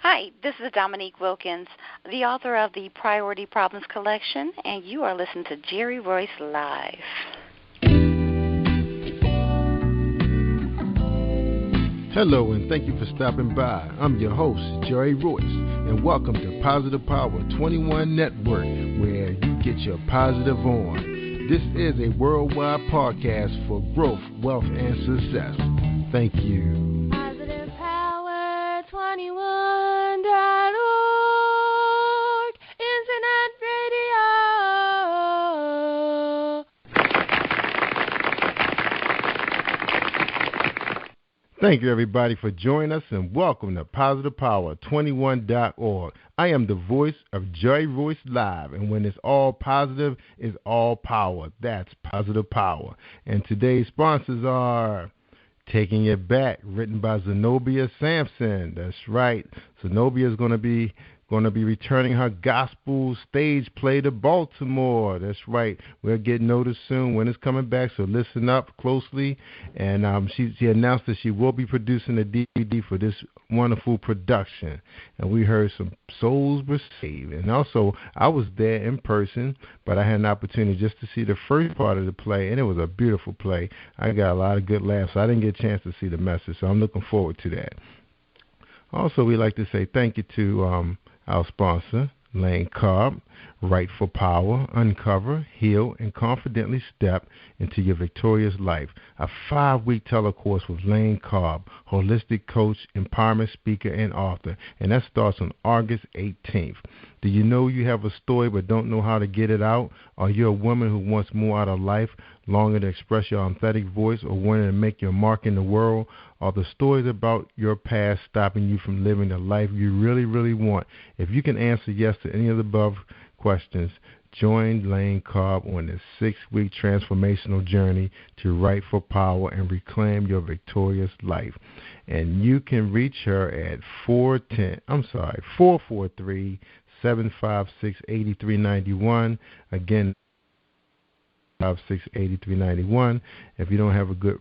Hi, this is Dominique Wilkins, the author of the Priority Problems Collection, and you are listening to Jerry-Royce Live. Hello, and thank you for stopping by. I'm your host, Jerry-Royce, and welcome to Positive Power 21 Network, where you get your positive on. This is a worldwide podcast for growth, wealth, and success. Thank you. Positive Power 21.org, Internet Radio. Thank you, everybody, for joining us, and welcome to Positive Power 21.org. I am the voice of Jerry-Royce Live, and when it's all positive, it's all power. That's Positive Power. And today's sponsors are Taking It Back, written by Zenobia Sampson. That's right. Zenobia is going to be returning her gospel stage play to Baltimore. That's right. We'll get notice soon when it's coming back, so listen up closely. And she announced that she will be producing a DVD for this wonderful production. And we heard some souls were saved. And also, I was there in person, but I had an opportunity just to see the first part of the play, and it was a beautiful play. I got a lot of good laughs. I didn't get a chance to see the message, so I'm looking forward to that. Also, we'd like to say thank you to our sponsor, Lane Cobb. Write for Power, Uncover, Heal, and Confidently Step into Your Victorious Life. A 5-week telecourse with Lane Cobb, holistic coach, empowerment speaker, and author. And that starts on August 18th. Do you know you have a story but don't know how to get it out? Are you a woman who wants more out of life, longing to express your authentic voice, or wanting to make your mark in the world? Are the stories about your past stopping you from living the life you really, really want? If you can answer yes to any of the above questions, join Lane Cobb on this 6-week transformational journey to write for power and reclaim your victorious life. And you can reach her at 443-756-8391. Again, 556-8391. If you don't have a good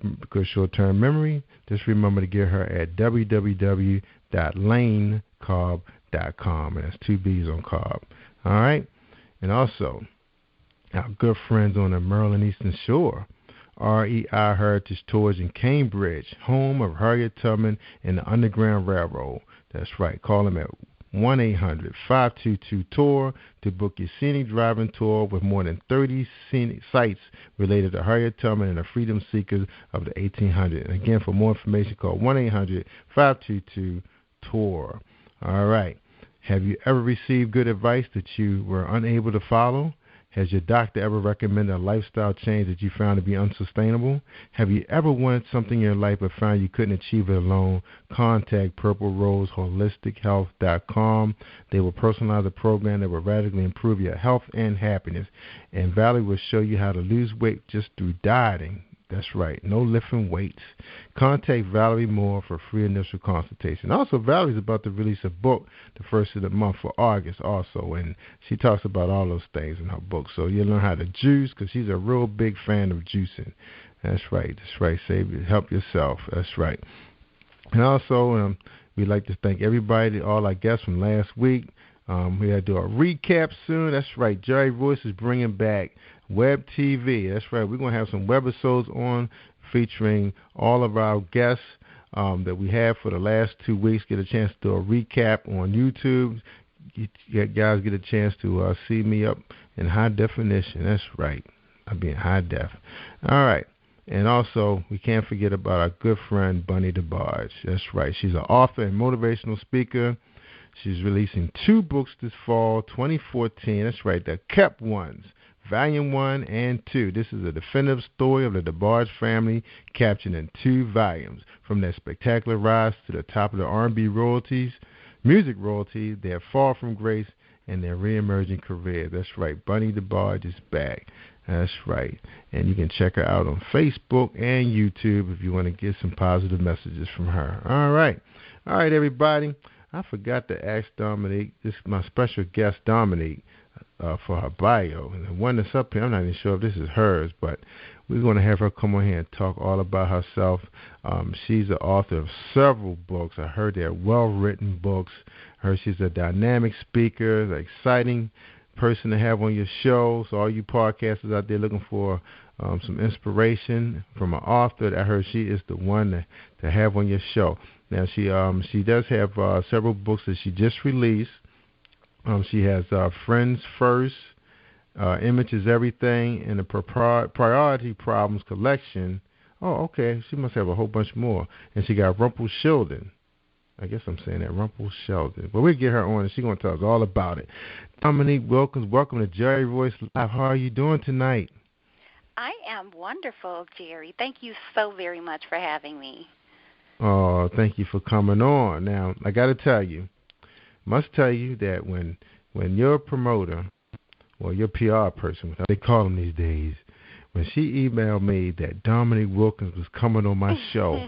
short-term memory, just remember to get her at www.lanecobb.com, and that's 2 B's on Cobb. All right? And also, our good friends on the Maryland Eastern Shore, REI Heritage Tours in Cambridge, home of Harriet Tubman and the Underground Railroad. That's right. Call them at 1-800-522-TOUR to book your scenic driving tour with more than 30 scenic sites related to Harriet Tubman and the freedom seekers of the 1800s. And again, for more information, call 1-800-522-TOUR. All right. Have you ever received good advice that you were unable to follow? Has your doctor ever recommended a lifestyle change that you found to be unsustainable? Have you ever wanted something in your life but found you couldn't achieve it alone? Contact Purple Rose HolisticHealth.com. They will personalize a program that will radically improve your health and happiness. And Valerie will show you how to lose weight just through dieting. That's right. No lifting weights. Contact Valerie Moore for free initial consultation. Also, Valerie's about to release a book the first of the month for August also, and she talks about all those things in her book. So you'll learn how to juice because she's a real big fan of juicing. That's right. That's right. Help yourself. That's right. And also, we'd like to thank everybody, all our guests from last week. We got to do a recap soon. That's right. Jerry-Royce is bringing back Web TV. That's right. We're going to have some webisodes on featuring all of our guests that we have for the last 2 weeks. Get a chance to do a recap on YouTube. You guys get a chance to see me up in high definition. That's right. I'll be in high def. All right. And also, we can't forget about our good friend, Bunny DeBarge. That's right. She's an author and motivational speaker. She's releasing 2 books this fall, 2014. That's right, the Kept Ones, Volume 1 and 2. This is a definitive story of the DeBarge family captured in 2 volumes. From their spectacular rise to the top of the R&B music royalty, their fall from grace, and their re-emerging career. That's right, Bunny DeBarge is back. That's right. And you can check her out on Facebook and YouTube if you want to get some positive messages from her. All right, everybody. I forgot to ask Dominique, this is my special guest, Dominique, for her bio. And the one that's up here, I'm not even sure if this is hers, but we're going to have her come on here and talk all about herself. She's the author of several books. I heard they're well-written books. I heard she's a dynamic speaker, an exciting person to have on your show. So all you podcasters out there looking for some inspiration from an author, I heard she is the one to have on your show. Now, she does have several books that she just released. She has Friends First, Image is Everything, and the Priority Problems collection. Oh, okay. She must have a whole bunch more. And she got Sheldon. I guess I'm saying that, Sheldon. But we'll get her on, and she's going to tell us all about it. Dominique Wilkins, welcome to Jerry Royce Live. How are you doing tonight? I am wonderful, Jerry. Thank you so very much for having me. Oh, thank you for coming on. Now, I got to must tell you that when your promoter or your PR person, they call them these days, when she emailed me that Dominique Wilkins was coming on my show,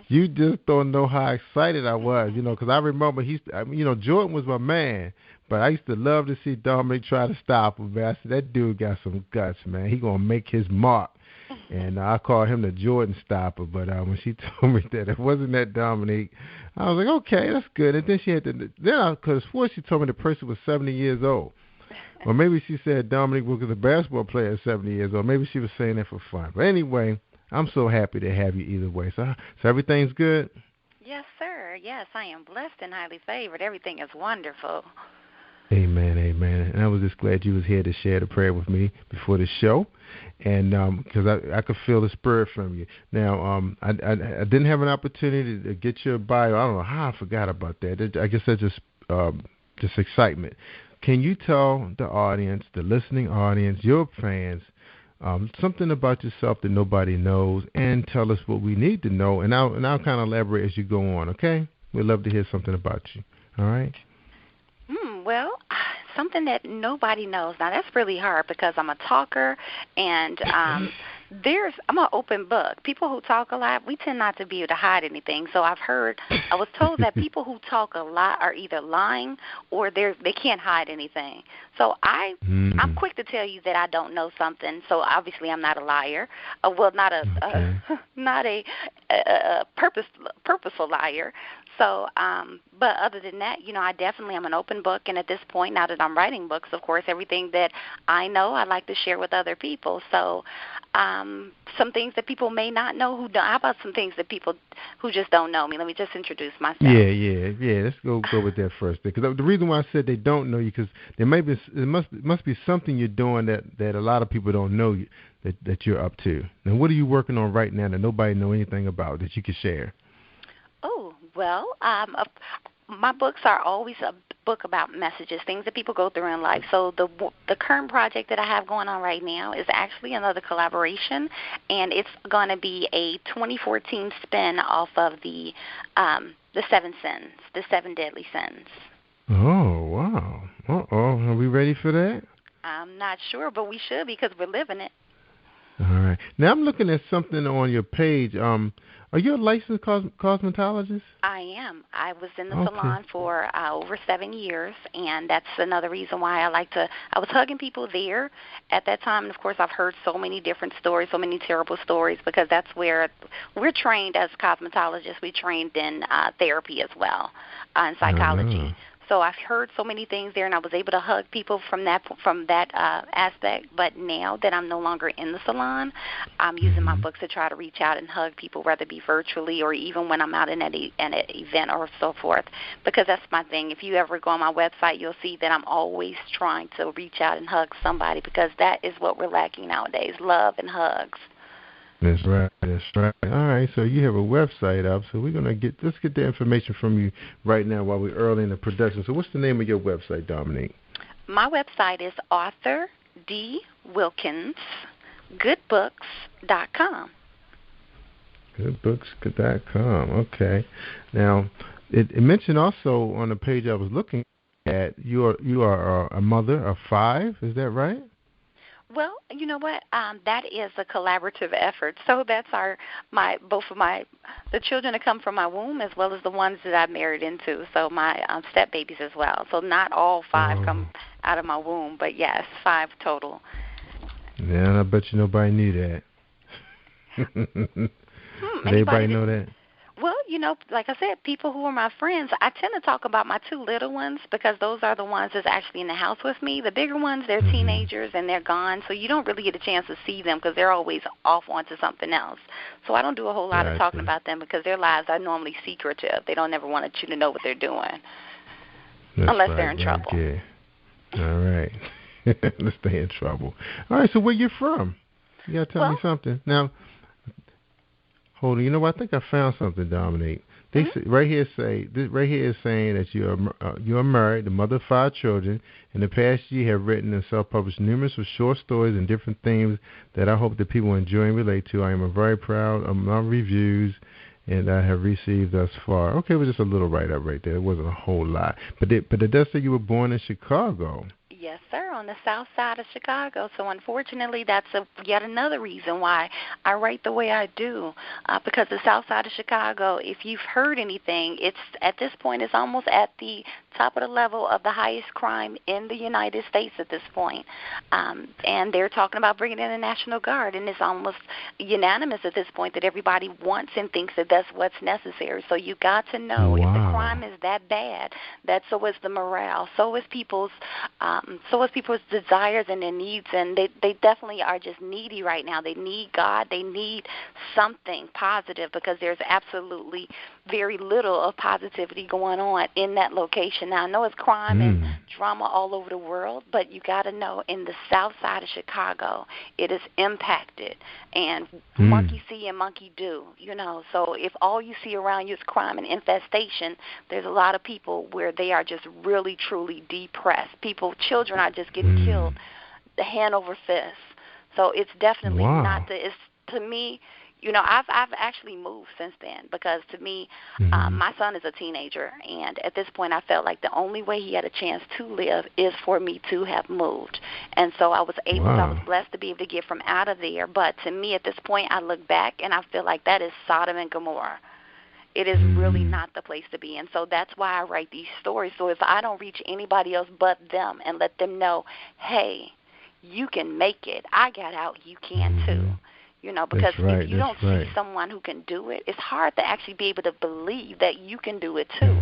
you just don't know how excited I was, because I remember Jordan was my man, but I used to love to see Dominique try to stop him, man. I said, that dude got some guts, man. He going to make his mark. And I call him the Jordan stopper. But when she told me that it wasn't that Dominique, I was like, okay, that's good. And then she had to, because before she told me the person was 70 years old. Or maybe she said Dominique Wilkins, a basketball player, is 70 years old. Maybe she was saying that for fun. But anyway, I'm so happy to have you either way. So everything's good? Yes, sir. Yes, I am blessed and highly favored. Everything is wonderful. Amen, amen. And I was just glad you was here to share the prayer with me before the show, and because I could feel the spirit from you. Now, I didn't have an opportunity to get your bio. I don't know how I forgot about that. I guess that's just excitement. Can you tell the audience, the listening audience, your fans, something about yourself that nobody knows, and tell us what we need to know, and I'll kind of elaborate as you go on, okay? We'd love to hear something about you, all right? Well, something that nobody knows. Now, that's really hard because I'm a talker, and I'm an open book. People who talk a lot, we tend not to be able to hide anything. So I was told that people who talk a lot are either lying or they can't hide anything. So I'm quick to tell you that I don't know something. So obviously I'm not a liar. Not a purposeful liar. So, but other than that, I definitely am an open book. And at this point, now that I'm writing books, of course, everything that I know, I like to share with other people. So, some things that people may not know how about some things that people who just don't know me? Let me just introduce myself. Yeah. Let's go with that first. Because the reason why I said they don't know you, because there must be something you're doing that a lot of people don't know that you're up to. Now, what are you working on right now that nobody know anything about that you can share? Oh, well, my books are always a book about messages, things that people go through in life. So the current project that I have going on right now is actually another collaboration, and it's going to be a 2014 spin off of the 7 sins, the 7 deadly sins. Oh, wow. Are we ready for that? I'm not sure, but we should because we're living it. All right. Now, I'm looking at something on your page. Are you a licensed cosmetologist? I am. I was in the salon for over 7 years, and that's another reason why I was hugging people there at that time. And, of course, I've heard so many different stories, so many terrible stories, because that's where we're trained as cosmetologists. We trained in therapy as well, in psychology. So I've heard so many things there, and I was able to hug people from that aspect. But now that I'm no longer in the salon, I'm using my books to try to reach out and hug people, whether it be virtually or even when I'm out in an event or so forth, because that's my thing. If you ever go on my website, you'll see that I'm always trying to reach out and hug somebody, because that is what we're lacking nowadays, love and hugs. That's right. All right, so you have a website up, so let's get the information from you right now while we're early in the production. So what's the name of your website, Dominique? My website is authordwilkinsgoodbooks.com. Goodbooks.com, okay. Now, it mentioned also on the page I was looking at, you are a mother of 5, is that right? Well, you know what? That is a collaborative effort. So that's the children that come from my womb as well as the ones that I married into. So my step babies as well. So not all 5 come out of my womb, but yes, 5 total. Yeah, and I bet you nobody knew that. Did everybody know that? Well, like I said, people who are my friends, I tend to talk about my 2 little ones because those are the ones that's actually in the house with me. The bigger ones, they're teenagers and they're gone, so you don't really get a chance to see them because they're always off onto something else. So I don't do a whole lot of talking about them because their lives are normally secretive. They don't ever want you to know what they're doing unless they're in trouble. Okay. All right. Let's stay in trouble. All right, so where you from? You got to tell me something. Now, hold on. You know what? I think I found something, Dominique. They say, right here is saying that you are married, the mother of 5 children. In the past year, you have written and self-published numerous of short stories and different themes that I hope that people enjoy and relate to. I am very proud of my reviews and I have received thus far. Okay, it was just a little write-up right there. It wasn't a whole lot. But it does say you were born in Chicago. Yes, sir, on the south side of Chicago. So unfortunately, that's yet another reason why I write the way I do. Because the south side of Chicago, if you've heard anything, it's at this point it's almost at the top of the level of the highest crime in the United States at this point. And they're talking about bringing in the National Guard, and it's almost unanimous at this point that everybody wants and thinks that that's what's necessary. So you got to know if the crime is that bad, that so is the morale, so is people's desires and their needs, and they definitely are just needy right now. They need God. They need something positive because there's absolutely very little of positivity going on in that location. Now, I know it's crime and drama all over the world, but you got to know in the south side of Chicago, it is impacted, and monkey see and monkey do, So if all you see around you is crime and infestation, there's a lot of people where they are just really, truly depressed. Children are just getting killed, the hand over fist. So it's definitely not to me, I've actually moved since then because to me, my son is a teenager, and at this point I felt like the only way he had a chance to live is for me to have moved. And so I was blessed to be able to get from out of there. But to me at this point, I look back and I feel like that is Sodom and Gomorrah. It is really not the place to be. And so that's why I write these stories. So if I don't reach anybody else but them and let them know, hey, you can make it. I got out. You can too. Because if you don't see someone who can do it, it's hard to actually be able to believe that you can do it too.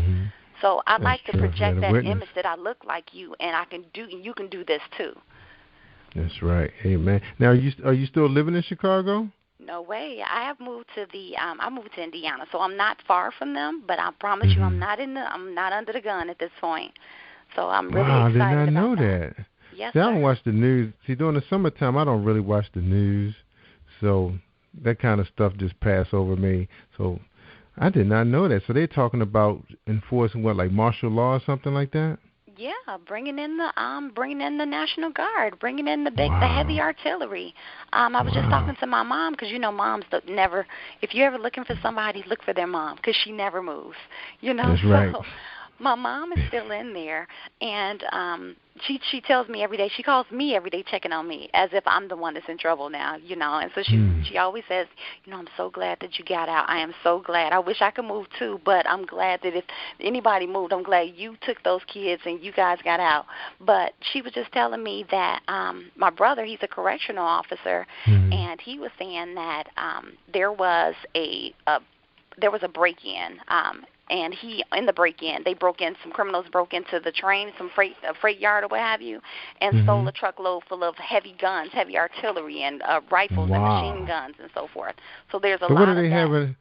So I like to project that image that I look like you and you can do this too. That's right. Amen. Now, are you still living in Chicago? No way. I have moved to I moved to Indiana, so I'm not far from them. But I promise you, I'm not under the gun at this point. So I'm really excited. I did not know that. Yes, I don't watch the news. See, during the summertime, I don't really watch the news, so that kind of stuff just pass over me. So I did not know that. So they're talking about enforcing like martial law or something like that. Yeah, bringing in the National Guard, bringing in the heavy artillery. I was just talking to my mom because moms never. If you're ever looking for somebody, look for their mom because she never moves. That's right. My mom is still in there, and she tells me every day. She calls me every day, checking on me as if I'm the one that's in trouble now, And so she always says, I'm so glad that you got out. I am so glad. I wish I could move too, but I'm glad that if anybody moved, I'm glad you took those kids and you guys got out. But she was just telling me that my brother, he's a correctional officer, and he was saying that there was a break-in. And in the break-in, some criminals broke into the train, some freight yard or what have you, and stole a truckload full of heavy guns, heavy artillery, and rifles and machine guns and so forth. So there's a lot of that. What do they have?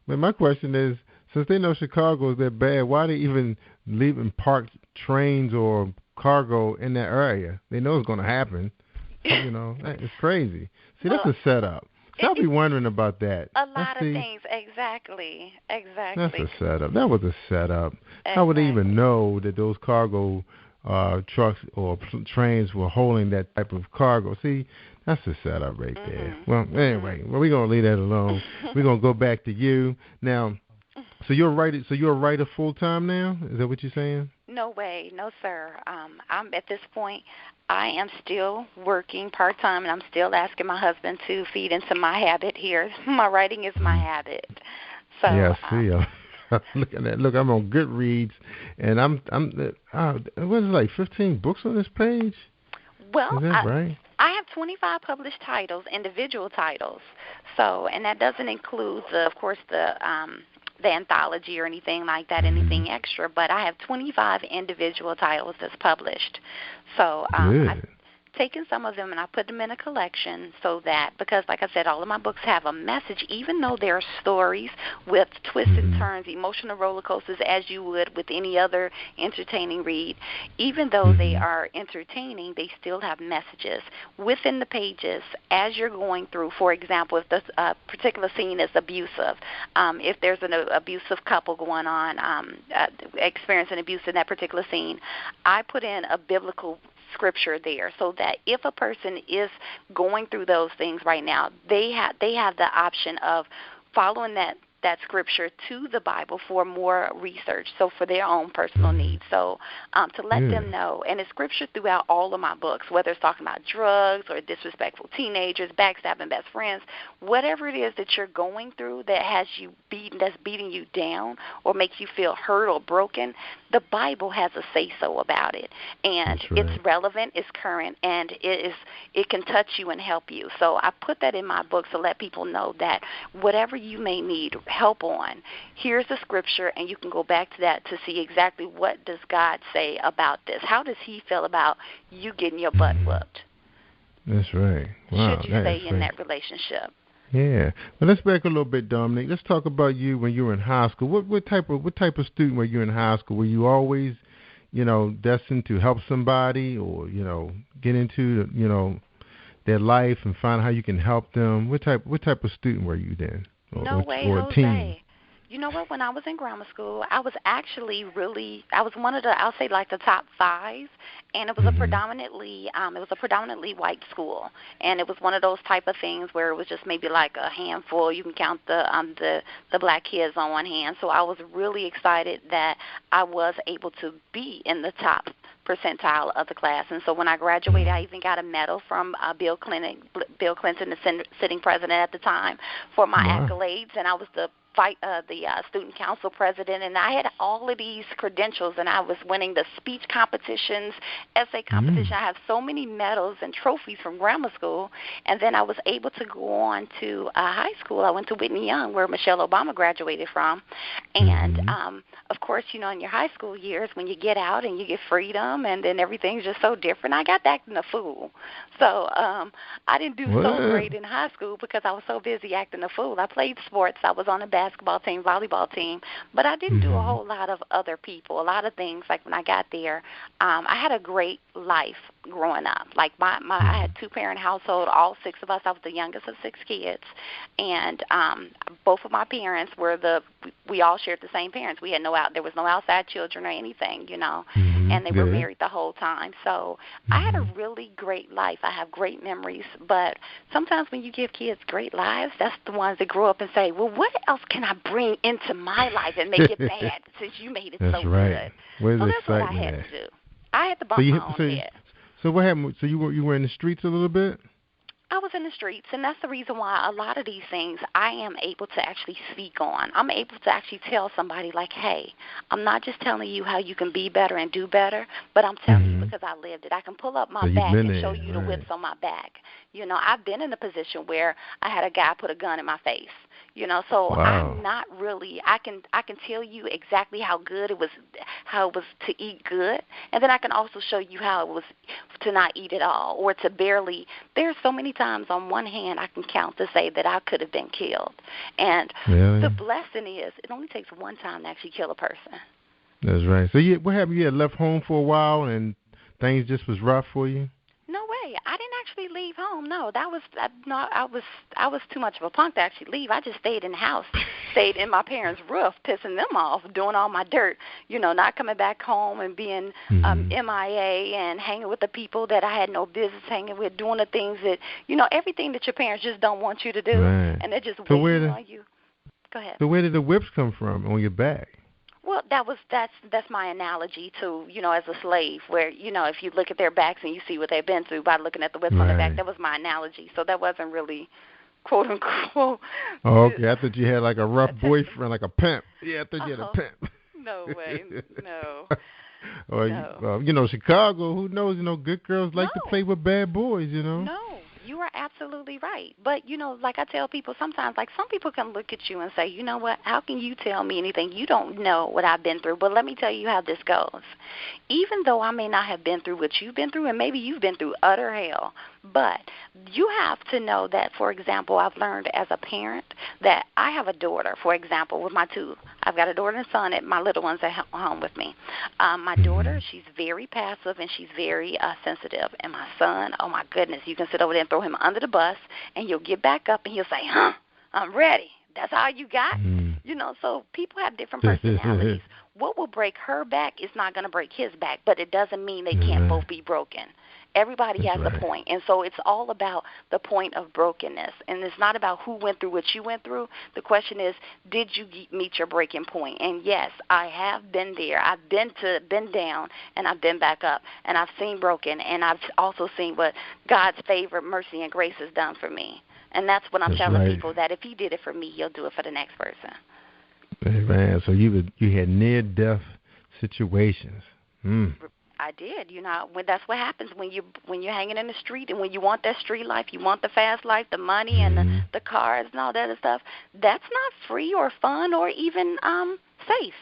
But my question is, since they know Chicago is that bad, why are they even leaving parked trains or cargo in that area? They know it's going to happen. It's crazy. See, that's a setup. So I'll be wondering about that. A lot of things, exactly. That's a setup. That was a setup. Exactly. How would they even know that those cargo trucks or trains were holding that type of cargo? See, that's a setup right there. Well, anyway, we're going to leave that alone. We're going to go back to you. Now, so you're a writer full-time now? Is that what you're saying? No way, no sir. I'm at this point. I am still working part time, and I'm still asking my husband to feed into my habit here. My writing is my habit. So yeah, I see. Look at that. Look, I'm on Goodreads, and what is it, like 15 books on this page? Well, is that right? I have 25 published titles, individual titles. So, and that doesn't include, of course, the anthology or anything like that, anything extra. But I have 25 individual titles that's published. So I've taken some of them and I put them in a collection so that, because like I said, all of my books have a message, even though they're stories with twists and turns, emotional roller coasters, as you would with any other entertaining read. Even though they are entertaining, they still have messages within the pages as you're going through. For example, if the particular scene is abusive, if there's an abusive couple going on, experiencing abuse in that particular scene, I put in a biblical scripture there so that if a person is going through those things right now, they have the option of following that scripture to the Bible for more research, so for their own personal needs. So to let them know, and it's scripture throughout all of my books, whether it's talking about drugs or disrespectful teenagers, backstabbing best friends, whatever it is that you're going through that has you that's beating you down or makes you feel hurt or broken, the Bible has a say-so about it. And it's relevant, it's current, and it can touch you and help you. So I put that in my books to let people know that whatever you may need help on, here's the scripture, and you can go back to that to see exactly what does God say about this. How does he feel about you getting your butt whooped? That's right. Wow, should you stay in that relationship? Yeah. Well, let's back a little bit, Dominique. Let's talk about you when you were in high school. What type of student were you in high school? Were you always, destined to help somebody, or get into their life and find how you can help them? What type of student were you then? No way, Jose. Teen? You know what? When I was in grammar school, I was actually I was one of the, I'll say like the top 5, and it was a predominantly white school, and it was one of those type of things where it was just maybe like a handful. You can count the black kids on one hand. So I was really excited that I was able to be in the top percentile of the class. And so when I graduated, I even got a medal from Bill Clinton, the sitting president at the time, for my accolades, and I was the student council president, and I had all of these credentials, and I was winning the speech competitions, essay competition. I have so many medals and trophies from grammar school, and then I was able to go on to high school. I went to Whitney Young, where Michelle Obama graduated from, and of course, in your high school years, when you get out and you get freedom, and then everything's just so different, I got acting a fool. So I didn't do so great in high school because I was so busy acting a fool. I played sports. I was on a basketball team, volleyball team, but I didn't do a whole lot of other people, a lot of things. Like when I got there, I had a great life growing up. Like I had 2-parent household, all 6 of us. I was the youngest of 6 kids, and both of my parents we all shared the same parents. We had there was no outside children or anything, and they were married the whole time. So I had a really great life. I have great memories, but sometimes when you give kids great lives, that's the ones that grow up and say, well, what else can I bring into my life and make it bad since you made it so good? Where's so the that's what I had to do. I had to bump my own head. So what happened? So you were in the streets a little bit? I was in the streets, and that's the reason why a lot of these things I am able to actually speak on. I'm able to actually tell somebody, like, hey, I'm not just telling you how you can be better and do better, but I'm telling you because I lived it. I can pull up my back and show you the whips on my back. I've been in a position where I had a guy put a gun in my face. So I'm not really. I can tell you exactly how it was to eat good, and then I can also show you how it was to not eat at all, or to barely. There's so many times on one hand I can count to say that I could have been killed, and the blessing is it only takes one time to actually kill a person. That's right. So what happened? You had left home for a while, and things just was rough for you? No way. I didn't actually leave home. No, I was too much of a punk to actually leave. I just stayed in the house, stayed in my parents' roof, pissing them off, doing all my dirt, not coming back home and being MIA and hanging with the people that I had no business hanging with, doing the things that, everything that your parents just don't want you to do, and they're just waiting on you. Go ahead. So where did the whips come from on your back? Well, that's my analogy to, as a slave, where, if you look at their backs and you see what they've been through by looking at the whips on their back, that was my analogy. So that wasn't really quote unquote. Oh, okay. I thought you had like a rough boyfriend, like a pimp. Yeah, I thought you had a pimp. No way, no. Or no. Chicago. Who knows? Good girls like to play with bad boys. No, you are absolutely right. But like I tell people sometimes, like some people can look at you and say, you know what? How can you tell me anything? You don't know what I've been through. But let me tell you how this goes. Even though I may not have been through what you've been through, and maybe you've been through utter hell, but you have to know that, for example, I've learned as a parent that I have a daughter, for example, with my two. I've got a daughter and a son, and my little one's at home with me. My daughter, she's very passive, and she's very sensitive. And my son, oh, my goodness, you can sit over there and throw him under the bus, and he'll get back up, and he'll say, I'm ready. That's all you got? So people have different personalities. What will break her back is not going to break his back, but it doesn't mean they can't both be broken. Everybody has a point, and so it's all about the point of brokenness, and it's not about who went through what you went through. The question is, did you meet your breaking point? And yes, I have been there. I've been down, and I've been back up, and I've seen broken, and I've also seen what God's favor, mercy, and grace has done for me. And that's what I'm telling people, that if He did it for me, He'll do it for the next person. Man, so you had near-death situations. I did. That's what happens when you're hanging in the street, and when you want that street life, you want the fast life, the money and the cars and all that other stuff. That's not free or fun or even safe.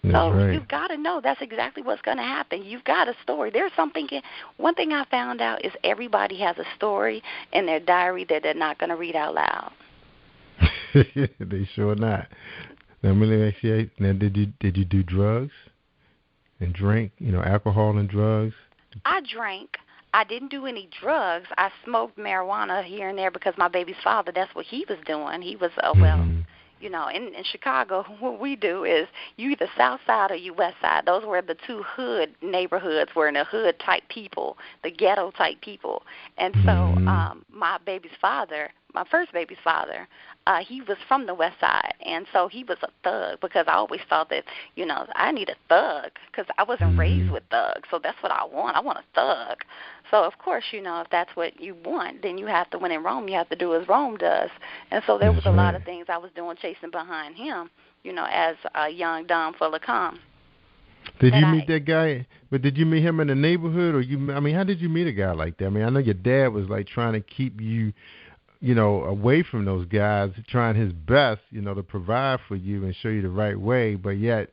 You've got to know that's exactly what's going to happen. You've got a story. There's something. One thing I found out is everybody has a story in their diary that they're not going to read out loud. They sure not. Now, let me ask you. Now, did you do drugs and drink? Alcohol and drugs. I drank. I didn't do any drugs. I smoked marijuana here and there because my baby's father, that's what he was doing. He was in Chicago, what we do is you either south side or you west side. Those were the two hood neighborhoods, were the hood type people, the ghetto type people. And so my baby's father, my first baby's father, he was from the west side, and so he was a thug, because I always thought that, I need a thug, because I wasn't raised with thugs, so that's what I want. I want a thug. So, of course, if that's what you want, then you have to, when in Rome, you have to do as Rome does. And so there was a lot of things I was doing chasing behind him, as a young Dom full of calm. Did you meet that guy? But did you meet him in the neighborhood, or how did you meet a guy like that? I know your dad was like trying to keep you, away from those guys, trying his best, to provide for you and show you the right way, but yet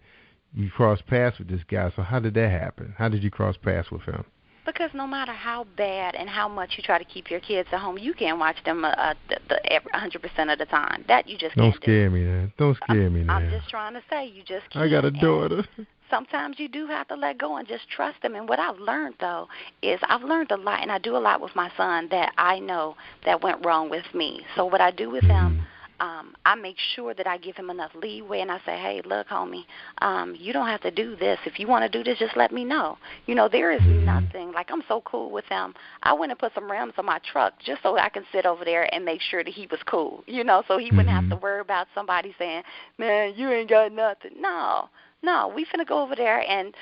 you crossed paths with this guy. So how did that happen? How did you cross paths with him? Because no matter how bad and how much you try to keep your kids at home, you can't watch them 100% of the time. That you just can't do. Don't scare me, man. Don't scare me, man. I'm just trying to say, you just can't. I got a daughter. Sometimes you do have to let go and just trust them. And what I've learned, though, is I've learned a lot, and I do a lot with my son that I know that went wrong with me. So what I do with him, I make sure that I give him enough leeway, and I say, hey, look, homie, you don't have to do this. If you want to do this, just let me know. There is nothing. Like, I'm so cool with him. I went and put some rims on my truck just so I can sit over there and make sure that he was cool, so he wouldn't have to worry about somebody saying, man, you ain't got nothing. No, we finna go over there, and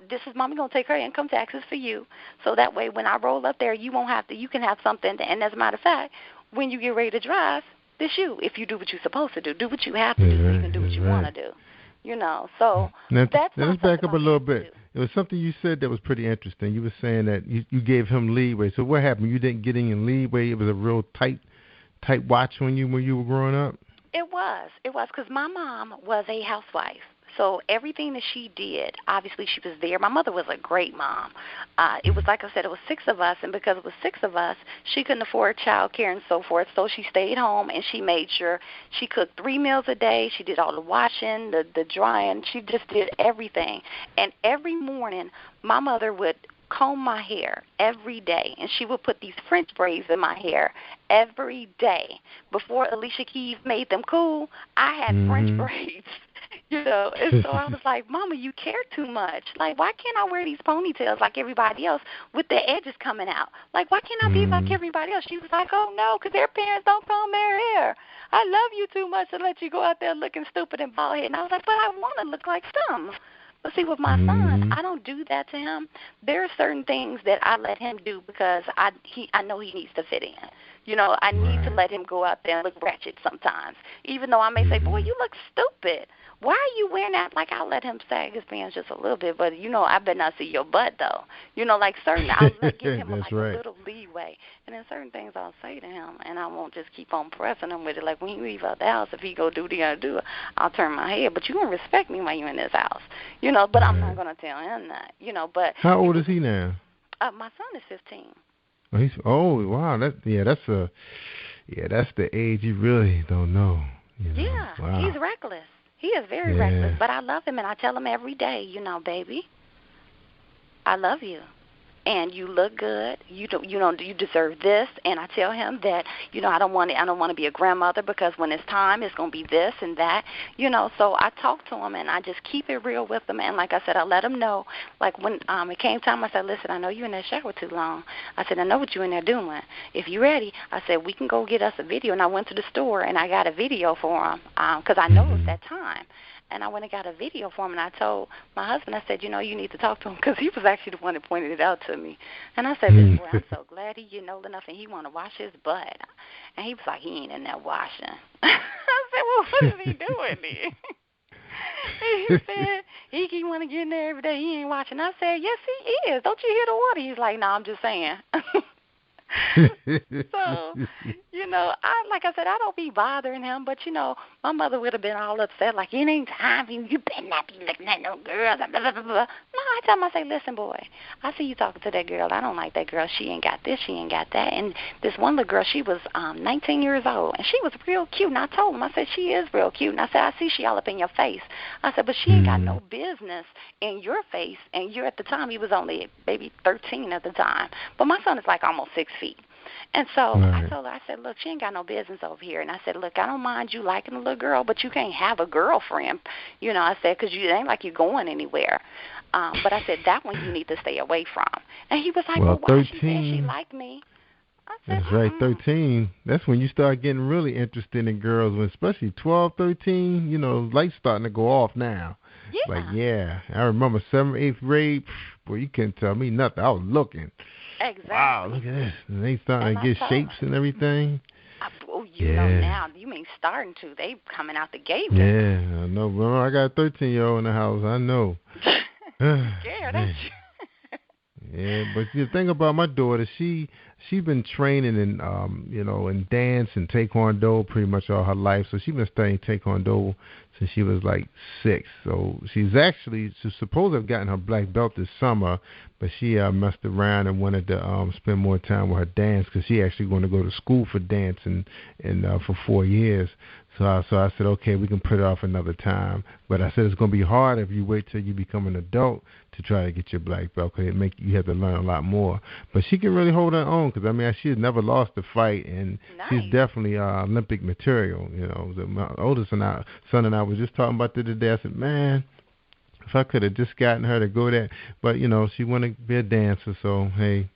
this is Mommy going to take her income taxes for you. So that way when I roll up there, you won't have to, you can have something. And as a matter of fact, when you get ready to drive, this you. If you do what you're supposed to do what you have to do, so you can do what you want to do. So now, that's let's back up a little bit. It was something you said that was pretty interesting. You were saying that you gave him leeway. So what happened? You didn't get any leeway? It was a real tight watch when you were growing up? It was because my mom was a housewife. So everything that she did, obviously she was there. My mother was a great mom. It was, like I said, it was 6 of us, and because it was 6 of us, she couldn't afford child care and so forth, so she stayed home, and she made sure she cooked 3 meals a day. She did all the washing, the drying. She just did everything. And every morning, my mother would comb my hair every day, and she would put these French braids in my hair every day. Before Alicia Keys made them cool, I had French braids. And so I was like, Mama, you care too much. Like, why can't I wear these ponytails like everybody else with the edges coming out? Like, why can't I be like everybody else? She was like, oh, no, because their parents don't comb their hair. I love you too much to let you go out there looking stupid and bald head. And I was like, but I want to look like some. But see, with my son, I don't do that to him. There are certain things that I let him do because I know he needs to fit in. I need to let him go out there and look ratchet sometimes, even though I may say, boy, you look stupid. Why are you wearing that? Like, I'll let him sag his pants just a little bit, but, I better not see your butt, though. Like certain, I'll give him a little leeway. And then certain things I'll say to him, and I won't just keep on pressing him with it. Like, when you leave out the house, if he go do it, I'll turn my head. But you're going to respect me while you're in this house, but I'm not going to tell him that, But how old is he now? My son is 15. Wow, that's the age you really don't know. Wow. He's reckless. He is very reckless, but I love him, and I tell him every day, baby, I love you. And you look good. You deserve this. And I tell him that, I don't want to be a grandmother because when it's time, it's going to be this and that. So I talk to him and I just keep it real with him. And like I said, I let him know. Like when it came time, I said, listen, I know you in that shower too long. I said, I know what you in there doing. If you're ready, I said, we can go get us a video. And I went to the store and I got a video for him because I know it's that time. And I went and got a video for him, and I told my husband, I said, you need to talk to him because he was actually the one that pointed it out to me. And I said, listen, boy, I'm so glad he getting old enough and he want to wash his butt. And he was like, he ain't in there washing. I said, well, what is he doing then? He said, he want to get in there every day. He ain't watching. I said, yes, he is. Don't you hear the water? He's like, no, I'm just saying. So, like I said, I don't be bothering him, but, my mother would have been all upset, like, it ain't time for you better not be looking at no girls, blah, blah, blah, blah. No, I tell him, I say, listen, boy, I see you talking to that girl. I don't like that girl. She ain't got this, she ain't got that. And this one little girl, she was 19 years old, and she was real cute. And I told him, I said, she is real cute. And I said, I see she all up in your face. I said, but she ain't got no business in your face. And you're at the time, he was only maybe 13 at the time. But my son is like almost 6 feet. And so I told her, I said, look, she ain't got no business over here. And I said, look, I don't mind you liking a little girl, but you can't have a girlfriend, I said, because it ain't like you're going anywhere. But I said, that one you need to stay away from. And he was like, well, why? 13, she said she liked me. I said, that's right, 13. That's when you start getting really interested in girls, when especially 12, 13, lights starting to go off now. Yeah. Like, I remember 7th, 8th grade, boy, you couldn't tell me nothing. I was looking. Exactly. Wow, look at this. And they starting to get shapes and everything. Now, you mean starting to. They coming out the gate. Yeah, I know. Well, I got a 13-year-old in the house. I know. Yeah, yeah, but the thing about my daughter, she been training in in dance and taekwondo pretty much all her life. So she's been studying taekwondo since she was like 6. So she's supposed to have gotten her black belt this summer, but she messed around and wanted to spend more time with her dance because she actually going to go to school for dance and for 4 years. So I said, okay, we can put it off another time. But I said it's going to be hard if you wait till you become an adult to try to get your black belt because you have to learn a lot more. But she can really hold her own because, she had never lost a fight, and she's definitely Olympic material. My oldest son and I was just talking about that today. I said, man, if I could have just gotten her to go there. But, she wanted to be a dancer, so, hey,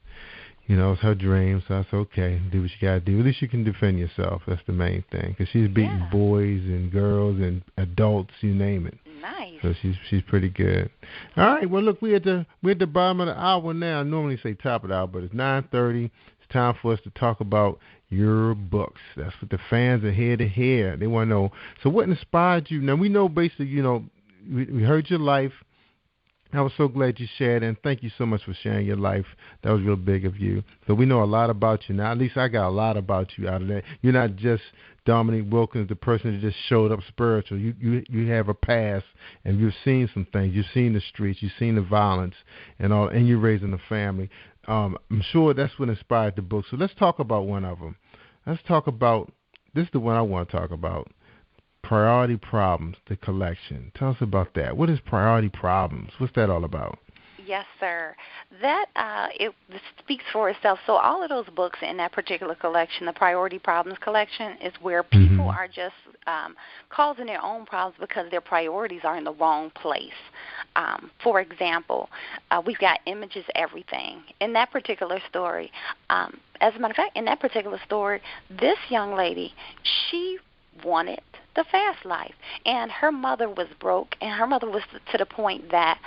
it's her dream, so that's okay. Do what you got to do. At least you can defend yourself. That's the main thing. Because she's beating boys and girls and adults, you name it. Nice. So she's pretty good. All right. Well, look, we're at the bottom of the hour now. I normally say top of the hour, but it's 9:30. It's time for us to talk about your books. That's what the fans are here to hear. They want to know. So what inspired you? Now, we know basically, we heard your life. I was so glad you shared, and thank you so much for sharing your life. That was real big of you. So we know a lot about you now. At least I got a lot about you out of that. You're not just Dominique Wilkins, the person that just showed up spiritual. You have a past, and you've seen some things. You've seen the streets. You've seen the violence and all, and you're raising a family. I'm sure that's what inspired the book. So let's talk about one of them. Let's talk about, this is the one I want to talk about. Priority Problems, the collection. Tell us about that. What is Priority Problems? What's that all about? Yes, sir. That it speaks for itself. So all of those books in that particular collection, the Priority Problems collection, is where people are just causing their own problems because their priorities are in the wrong place. For example, we've got images, everything. In that particular story, as a matter of fact, in that particular story, this young lady, she wanted the fast life, and her mother was broke, and her mother was to the point that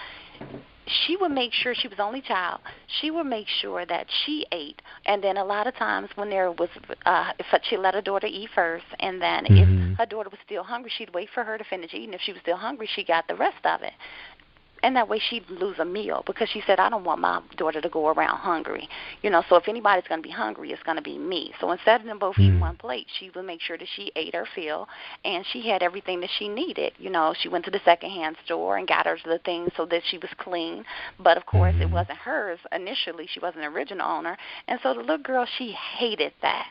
she would make sure, she was the only child, she would make sure that she ate, and then a lot of times when there was, if she let her daughter eat first, and then if her daughter was still hungry, she'd wait for her to finish eating. If she was still hungry, she got the rest of it. And that way she'd lose a meal because she said, I don't want my daughter to go around hungry. So if anybody's going to be hungry, it's going to be me. So instead of them both eating one plate, she would make sure that she ate her fill and she had everything that she needed. She went to the secondhand store and got her the things so that she was clean. But, of course, it wasn't hers initially. She wasn't the original owner. And so the little girl, she hated that.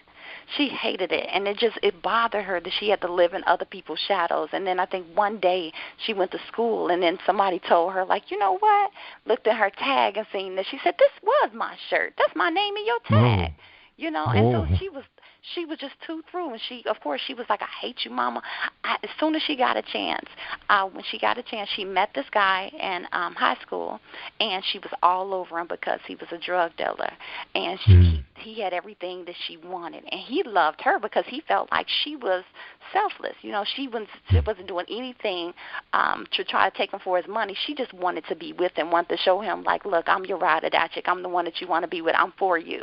She hated it, and it bothered her that she had to live in other people's shadows. And then I think one day she went to school, and then somebody told her, like, you know what? Looked at her tag and seen that. She said, this was my shirt. That's my name in your tag. And so she was just too through, and she was like, I hate you, Mama. As soon as she got a chance, she met this guy in high school, and she was all over him because he was a drug dealer, and he had everything that she wanted, and he loved her because he felt like she was selfless. She wasn't doing anything to try to take him for his money. She just wanted to be with him, wanted to show him, like, look, I'm your ride or die chick. I'm the one that you want to be with. I'm for you.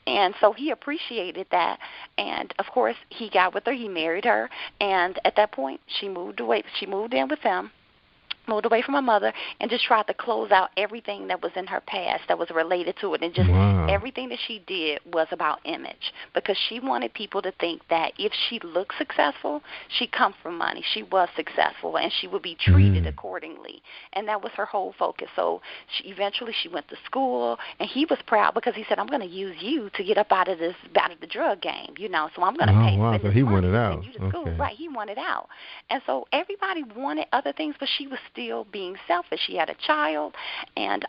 And so he appreciated that. And, of course, he got with her. He married her. And at that point, she moved away. She moved in with him, moved away from her mother, and just tried to close out everything that was in her past that was related to it. And just everything that she did was about image because she wanted people to think that if she looked successful, she come from money. She was successful, and she would be treated accordingly. And that was her whole focus. So eventually she went to school, and he was proud because he said, I'm going to use you to get up out of the drug game, so I'm going to pay so he wanted out. You to school. Right, he wanted out. And so everybody wanted other things, but she was still being selfish. She had a child, and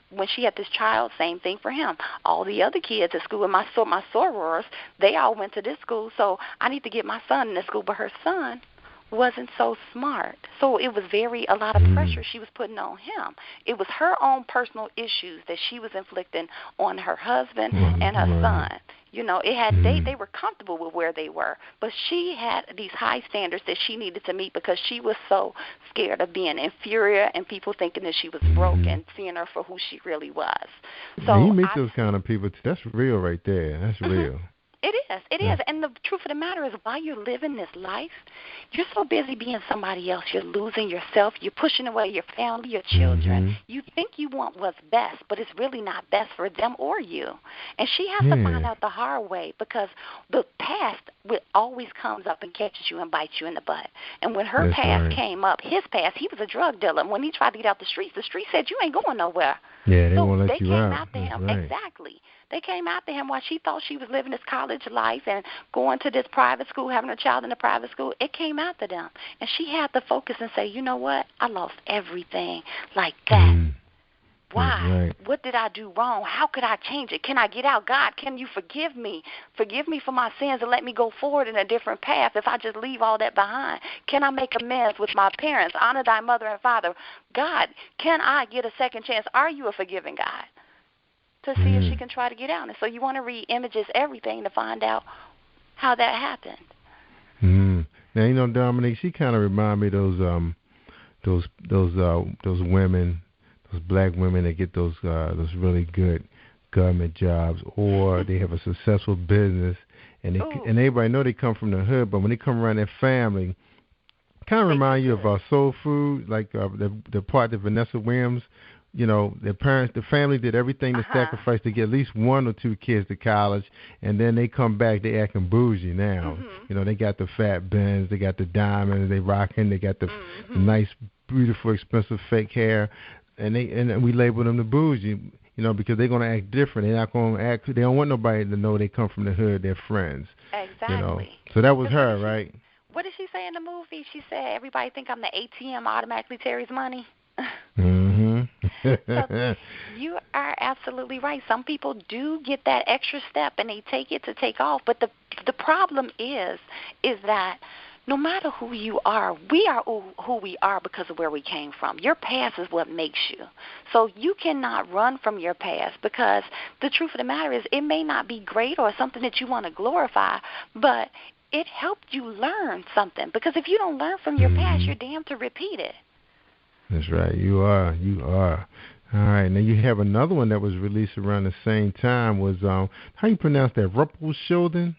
when she had this child, same thing for him. All the other kids at school, my sorors, they all went to this school, so I need to get my son in this school, but her son wasn't so smart. So it was a lot of pressure she was putting on him. It was her own personal issues that she was inflicting on her husband and her son. They were comfortable with where they were, but she had these high standards that she needed to meet because she was so scared of being inferior and people thinking that she was broke and seeing her for who she really was. So you meet those kind of people. That's real right there. That's real. It is. And the truth of the matter is, while you're living this life, you're so busy being somebody else. You're losing yourself. You're pushing away your family, your children. You think you want what's best, but it's really not best for them or you. And she has to find out the hard way because the past always comes up and catches you and bites you in the butt. And when her past came up, his past, he was a drug dealer. And when he tried to get out the streets said, you ain't going nowhere. Yeah, they won't let you out. They came after him. Right. Exactly. They came after him while she thought she was living this college life and going to this private school, having a child in a private school. It came after them. And she had to focus and say, you know what? I lost everything like that. Why? Right. What did I do wrong? How could I change it? Can I get out? God, can you forgive me? Forgive me for my sins and let me go forward in a different path if I just leave all that behind. Can I make amends with my parents? Honor thy mother and father. God, can I get a second chance? Are you a forgiving God? To see if she can try to get out. And so you want to read Images, Everything to find out how that happened. Now, Dominique, she kind of remind me of those women, those black women that get those really good government jobs, or they have a successful business, and everybody know they come from the hood, but when they come around their family, kind of remind you of soul food, like the part that Vanessa Williams. Their parents, the family did everything to sacrifice to get at least one or two kids to college, and then they come back, they acting bougie now. They got the fat Benz, they got the diamonds, they rocking, they got the nice, beautiful, expensive fake hair, and we label them the bougie, because they're going to act different. They're not going to act. They don't want nobody to know they come from the hood. They're friends. Exactly. So that was her, right? What did she say in the movie? She said, "Everybody think I'm the ATM, automatically Terry's money." So you are absolutely right. Some people do get that extra step and they take it to take off. But the problem is that no matter who you are, we are who we are because of where we came from. Your past is what makes you. So you cannot run from your past, because the truth of the matter is it may not be great or something that you want to glorify, but it helped you learn something. Because if you don't learn from your past, you're damned to repeat it. That's right. You are. All right. Now you have another one that was released around the same time. Was how you pronounce that? Sheldon?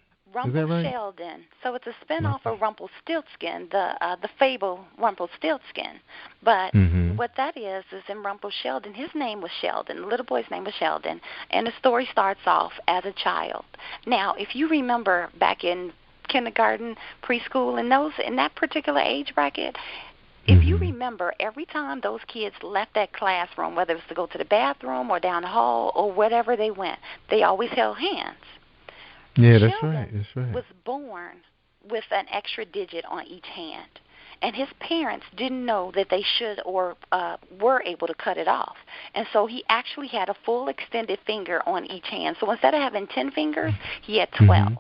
Is that right? Sheldon. So it's a spinoff of Rumpelstiltskin, the fable Rumpelstiltskin. But what that is in Sheldon, his name was Sheldon. The little boy's name was Sheldon. And the story starts off as a child. Now, if you remember back in kindergarten, preschool, and in that particular age bracket, if you remember, every time those kids left that classroom, whether it was to go to the bathroom or down the hall or wherever they went, they always held hands. Yeah, Sheldon That's right. was born with an extra digit on each hand, and his parents didn't know that they should or were able to cut it off. And so he actually had a full extended finger on each hand. So instead of having 10 fingers, he had 12.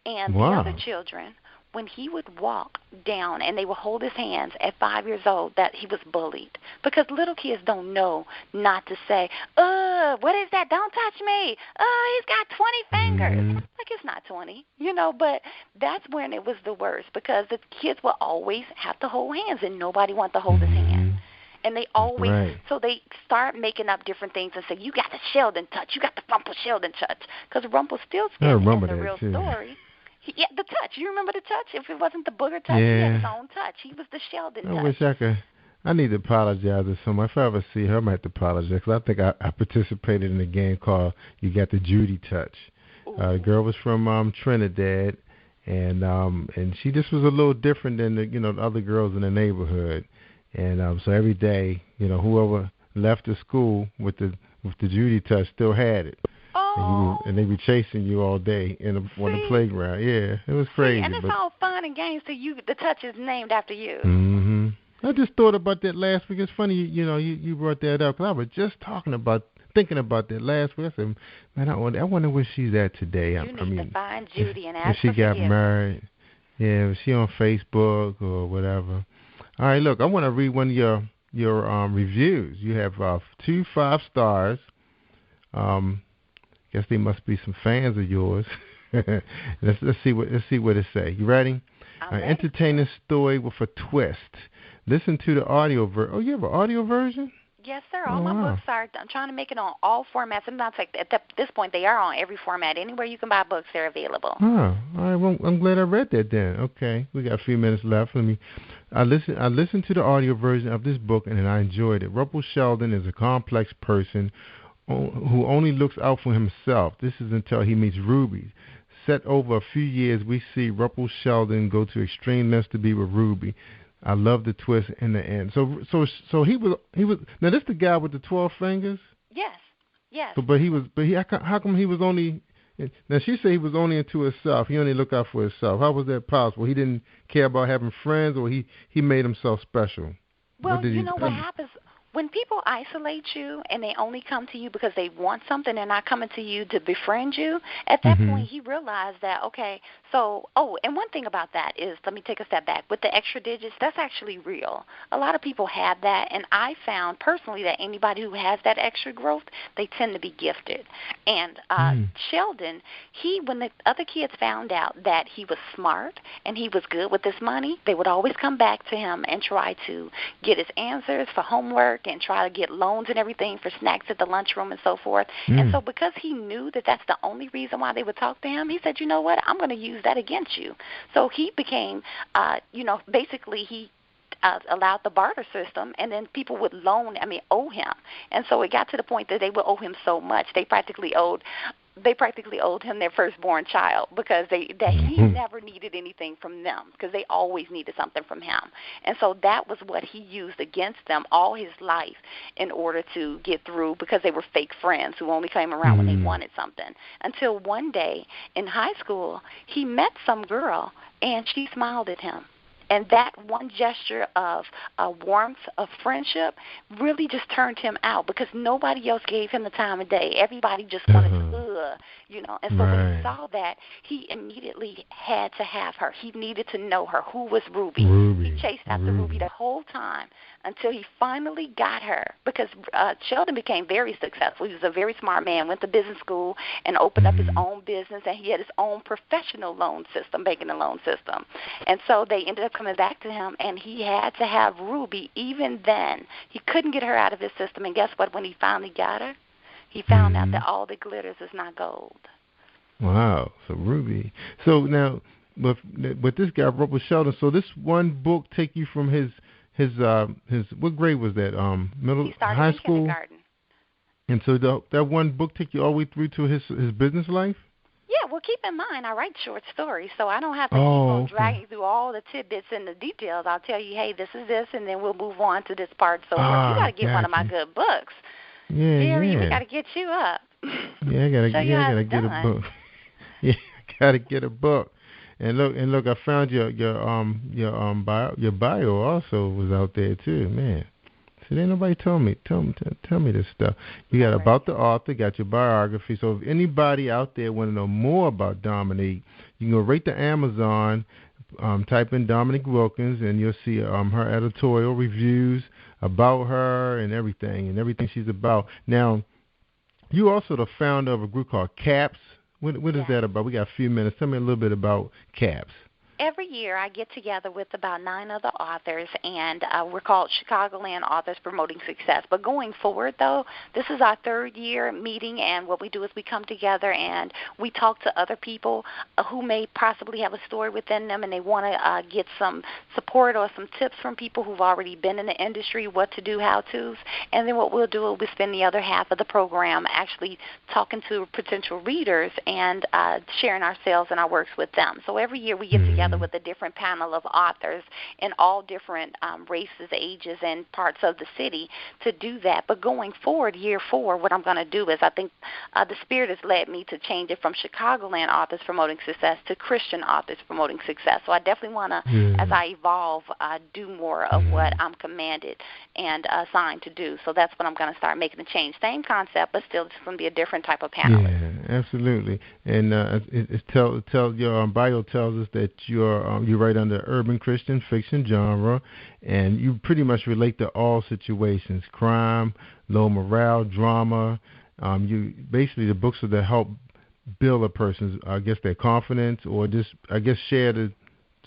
And the other children, when he would walk down and they would hold his hands at 5 years old, that he was bullied. Because little kids don't know not to say, what is that? Don't touch me. He's got 20 fingers. Like, it's not 20, but that's when it was the worst, because the kids will always have to hold hands, and nobody wants to hold his hand. And they always, so they start making up different things and say, you got the Sheldon touch, you got the Rumpelstiltskin touch. Because Rumpelstiltskin in the real story. Yeah, the touch. You remember the touch? If it wasn't the booger touch, he had his own touch. He was the Sheldon touch. I wish I could. I need to apologize to someone. If I ever see her, I might have to apologize, because I think I participated in a game called You Got the Judy Touch. The girl was from Trinidad, and she just was a little different than the other girls in the neighborhood. And so every day, whoever left the school with the Judy Touch still had it. And they be chasing you all day on the playground. Yeah, it was crazy. And it's all fun and games till the touch is named after you. I just thought about that last week. It's funny, you brought that up, because I was just thinking about that last week. I said, man, I wonder where she's at today. You need to find Judy and ask if she got married. Yeah, was she on Facebook or whatever? All right, look, I want to read one of your reviews. You have 2 5-stars. Guess they must be some fans of yours. Let's see what it say. You ready? An entertaining story with a twist. Listen to the audio version. Oh, you have an audio version? Yes, sir. All my books are. I'm trying to make it on all formats. And not like at this point, they are on every format. Anywhere you can buy books, they're available. Oh, all right. Well, I'm glad I read that then. Okay, we got a few minutes left. I listened to the audio version of this book, and I enjoyed it. Sheldon is a complex person who only looks out for himself. This is until he meets Ruby. Set over a few years, we see Sheldon go to extreme lengths to be with Ruby. I love the twist in the end. So he was. Now this the guy with the 12 fingers. Yes. How come he was only? Now she said he was only into himself. He only looked out for himself. How was that possible? He didn't care about having friends, or he made himself special. Well, what happens when people isolate you and they only come to you because they want something, they're not coming to you to befriend you, at that point he realized that, okay, so, and one thing about that is, let me take a step back. With the extra digits, that's actually real. A lot of people have that, and I found personally that anybody who has that extra growth, they tend to be gifted. And Sheldon, when the other kids found out that he was smart and he was good with his money, they would always come back to him and try to get his answers for homework and try to get loans and everything for snacks at the lunchroom and so forth. And so because he knew that that's the only reason why they would talk to him, he said, you know what, I'm going to use that against you. So he became, basically he allowed the barter system, and then people would owe him. And so it got to the point that they would owe him so much, they practically owed him their firstborn child, because he never needed anything from them, because they always needed something from him. And so that was what he used against them all his life in order to get through, because they were fake friends who only came around when they wanted something. Until one day in high school, he met some girl, and she smiled at him. And that one gesture of warmth, of friendship, really just turned him out because nobody else gave him the time of day. Everybody just wanted to, And so when he saw that, he immediately had to have her. He needed to know her. Who was Ruby? He chased after Ruby the whole time until he finally got her because Sheldon became very successful. He was a very smart man, went to business school and opened up his own business, and he had his own professional loan system, banking and loan system. And so they ended up coming back to him, and he had to have Ruby. Even then, he couldn't get her out of his system. And guess what? When he finally got her, he found out that all that glitters is not gold. Wow. So Ruby. So now, with this guy, Robert Sheldon, so this one book take you from his what grade was that? Middle, high school? Kindergarten. And so that one book take you all the way through to his business life? Yeah, well, keep in mind, I write short stories, so I don't have to keep on dragging through all the tidbits and the details. I'll tell you, hey, this is this, and then we'll move on to this part. So you got to get one of my good books. Jerry, we got to get you up. Yeah, I gotta get a book. Yeah, I gotta get a book. And look, I found your bio also was out there too, man. See, ain't nobody tell me this stuff. You got about the author, got your biography. So if anybody out there want to know more about Dominique, you can go right to Amazon, type in Dominique Wilkins, and you'll see her editorial reviews about her and everything she's about. Now, you also the founder of a group called CAPS. What is that about? We got a few minutes. Tell me a little bit about CAPS. Every year I get together with about 9 other authors, and we're called Chicagoland Authors Promoting Success. But going forward, though, this is our 3rd year meeting, and what we do is we come together and we talk to other people who may possibly have a story within them, and they want to get some support or some tips from people who've already been in the industry, what to do, how-tos. And then what we'll do is we spend the other half of the program actually talking to potential readers and sharing our sales and our works with them. So every year we get together with a different panel of authors in all different races, ages, and parts of the city to do that. But going forward, year 4, what I'm going to do is I think the Spirit has led me to change it from Chicagoland Authors Promoting Success to Christian Authors Promoting Success. So I definitely want to, as I evolve, do more of what I'm commanded and assigned to do. So that's what I'm going to start making a change. Same concept, but still it's going to be a different type of panel. Yeah, absolutely. And your bio tells us that you write under urban Christian fiction genre, and you pretty much relate to all situations: crime, low morale, drama. You basically, the books are to help build a person's, their confidence, or just share the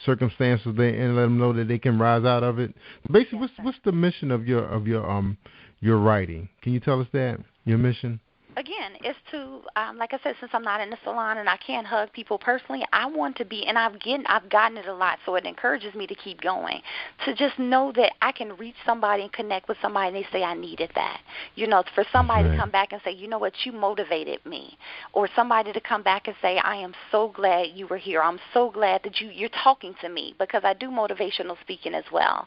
circumstances and let them know that they can rise out of it. Basically, what's the mission of your writing? Can you tell us that, your mission? Again, it's to, like I said, since I'm not in the salon and I can't hug people personally, I want to be, and I've gotten it a lot, so it encourages me to keep going, to just know that I can reach somebody and connect with somebody and they say, I needed that. For somebody to come back and say, you know what, you motivated me. Or somebody to come back and say, I am so glad you were here. I'm so glad that you're talking to me, because I do motivational speaking as well.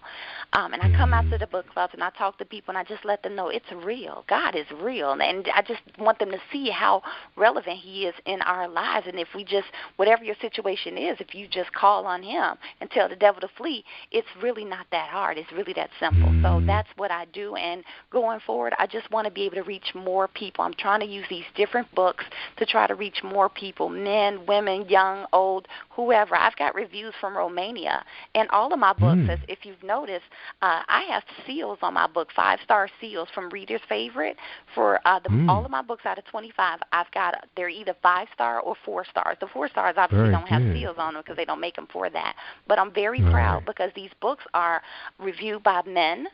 And I come out to the book clubs and I talk to people and I just let them know it's real. God is real. And I just want them to see how relevant he is in our lives. And if we just, whatever your situation is, if you just call on him and tell the devil to flee, it's really not that hard. It's really that simple. So that's what I do. And going forward, I just want to be able to reach more people. I'm trying to use these different books to try to reach more people, men, women, young, old, whoever. I've got reviews from Romania. And all of my books, if you've noticed, I have seals on my book, 5-star seals from Reader's Favorite. For all of my books out of 25, they're either 5-star or 4 stars. The 4 stars obviously don't have seals on them because they don't make them for that. But I'm very proud because these books are reviewed by men.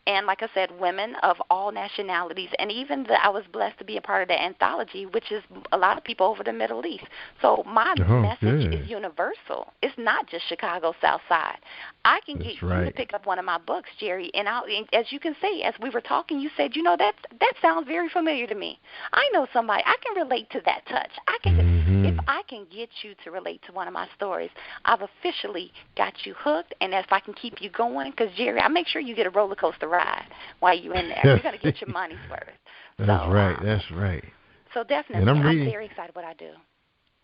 And like I said, women of all nationalities, and even I was blessed to be a part of the anthology, which is a lot of people over the Middle East. So my message is universal. It's not just Chicago South Side. I can get you to pick up one of my books, Jerry, and as you can see, as we were talking, you said, that sounds very familiar to me. I know somebody. I can relate to that touch. If I can get you to relate to one of my stories, I've officially got you hooked, and if I can keep you going, because, Jerry, I make sure you get a roller coaster ride while you're in there. You're going to get your money's worth. That's right. So definitely, I'm very excited what I do.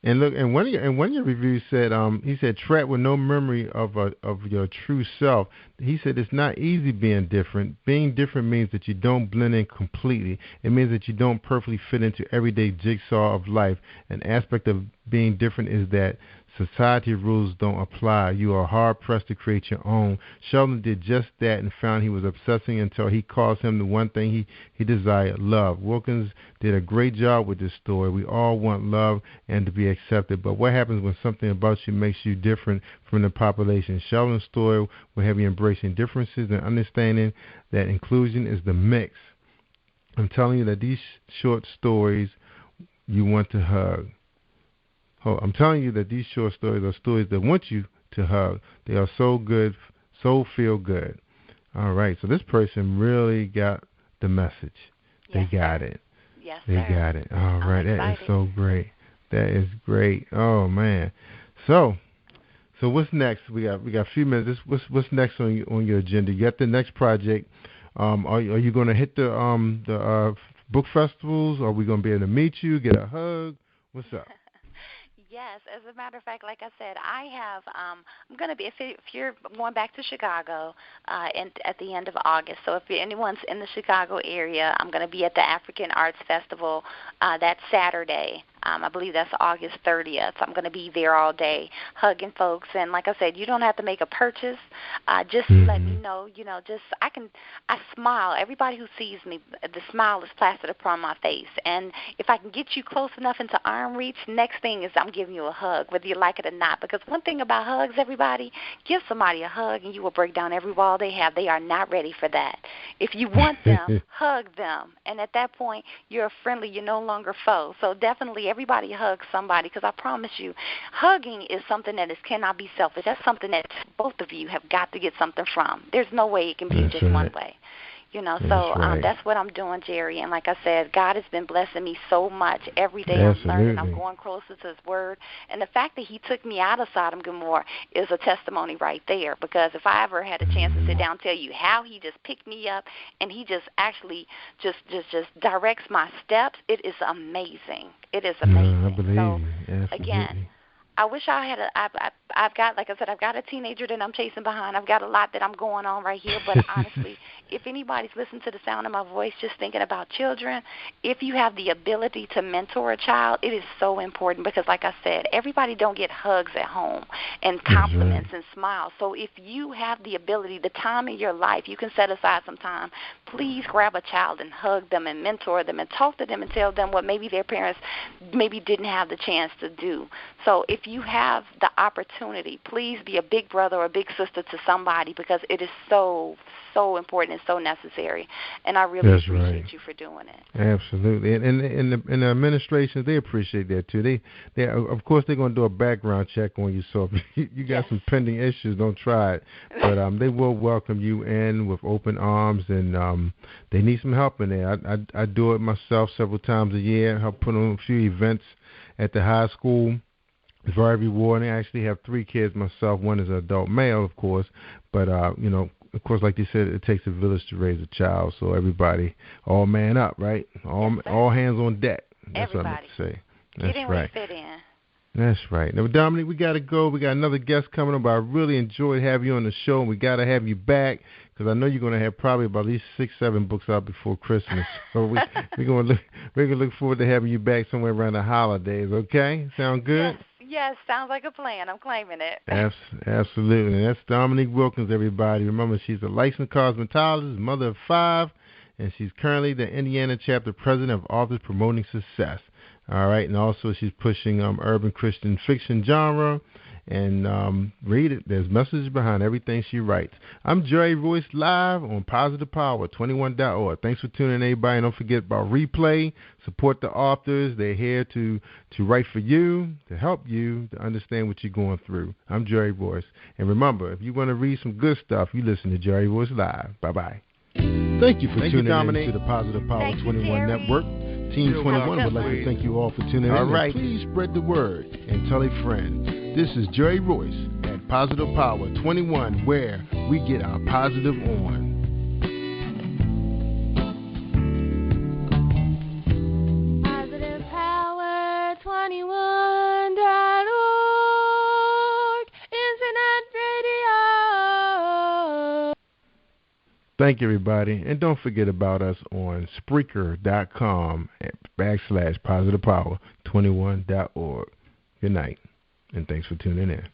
And look, and one of your reviews said, he said, trapped with no memory of your true self. He said it's not easy being different. Being different means that you don't blend in completely. It means that you don't perfectly fit into everyday jigsaw of life. An aspect of being different is that society rules don't apply. You are hard-pressed to create your own. Sheldon did just that and found he was obsessing until he caused him the one thing he desired, love. Wilkins did a great job with this story. We all want love and to be accepted, but what happens when something about you makes you different from the population? Sheldon's story will have you embracing differences and understanding that inclusion is the mix. I'm telling you that these short stories you want to hug. I'm telling you that these short stories are stories that want you to hug. They are so good, so feel good. All right, so this person really got the message. Yes, they got it. Yes, they got it. All right, that is so great. That is great. Oh man. So what's next? We got a few minutes. What's next on your agenda? You got the next project. Are you going to hit the book festivals? Are we going to be able to meet you? Get a hug? What's up? Yes, as a matter of fact, like I said, I have. I'm going to be if you're going back to Chicago, at the end of August. So if anyone's in the Chicago area, I'm going to be at the African Arts Festival that Saturday. I believe that's August 30th. I'm going to be there all day hugging folks. And like I said, you don't have to make a purchase. Just let me know. I smile. Everybody who sees me, the smile is plastered upon my face. And if I can get you close enough into arm reach, next thing is I'm giving you a hug, whether you like it or not. Because one thing about hugs, everybody, give somebody a hug and you will break down every wall they have. They are not ready for that. If you want them, hug them. And at that point, you're a friendly. You're no longer foe. So definitely everybody hug somebody, because I promise you, hugging is something that cannot be selfish. That's something that both of you have got to get something from. There's no way it can be just one way. That's what I'm doing, Jerry. And like I said, God has been blessing me so much. Every day I'm learning. I'm going closer to His Word. And the fact that He took me out of Sodom and Gomorrah is a testimony right there. Because if I ever had a chance to sit down and tell you how He just picked me up and He just actually just directs my steps, it is amazing. It is amazing. I believe so, you. Again, I wish I had I've got, like I said, I've got a teenager that I'm chasing behind. I've got a lot that I'm going on right here. But honestly, if anybody's listening to the sound of my voice, just thinking about children, if you have the ability to mentor a child, it is so important because, like I said, everybody don't get hugs at home and compliments and smiles. So if you have the ability, the time in your life, you can set aside some time. Please grab a child and hug them and mentor them and talk to them and tell them what maybe their parents maybe didn't have the chance to do. So if you have the opportunity, please be a big brother or a big sister to somebody, because it is so important and so necessary. And I really appreciate you for doing it. Absolutely. And the administration, they appreciate that too. They of course they're going to do a background check on you. So if you got some pending issues, don't try it. But they will welcome you in with open arms, and they need some help in there. I do it myself several times a year. I help put on a few events at the high school. It's very rewarding. I actually have 3 kids myself. One is an adult male, of course. But, of course, like you said, it takes a village to raise a child. So everybody, all man up, right? All hands on deck. That's what I meant to say. That's Get in where you fit in. That's right. Now, Dominique, we got to go. We got another guest coming up. I really enjoyed having you on the show, and we got to have you back because I know you're going to have probably about at least 6-7 books out before Christmas. So we're going to look forward to having you back somewhere around the holidays. Okay? Sound good? Yes, sounds like a plan. I'm claiming it. Absolutely. And that's Dominique Wilkins, everybody. Remember, she's a licensed cosmetologist, mother of 5, and she's currently the Indiana chapter president of Authors Promoting Success. All right, and also she's pushing urban Christian fiction genre. And read it. There's messages behind everything she writes. I'm jerry-royce live on positivepower21.org. Thanks for tuning in, everybody. And don't forget about replay. Support the authors. They're here to write for you, to help you, to understand what you're going through. I'm Jerry Royce. And remember, if you want to read some good stuff, you listen to Jerry Royce Live. Bye-bye. Thank you for tuning in to the Positive Power 21 Network. Team 21 would like to thank you all for tuning in. All right. Please spread the word and tell a friend. This is Jerry Royce at Positive Power 21, where we get our positive on. Positive Power 21. Thank you, everybody. And don't forget about us on Spreaker.com/positivepower21.org. Good night, and thanks for tuning in.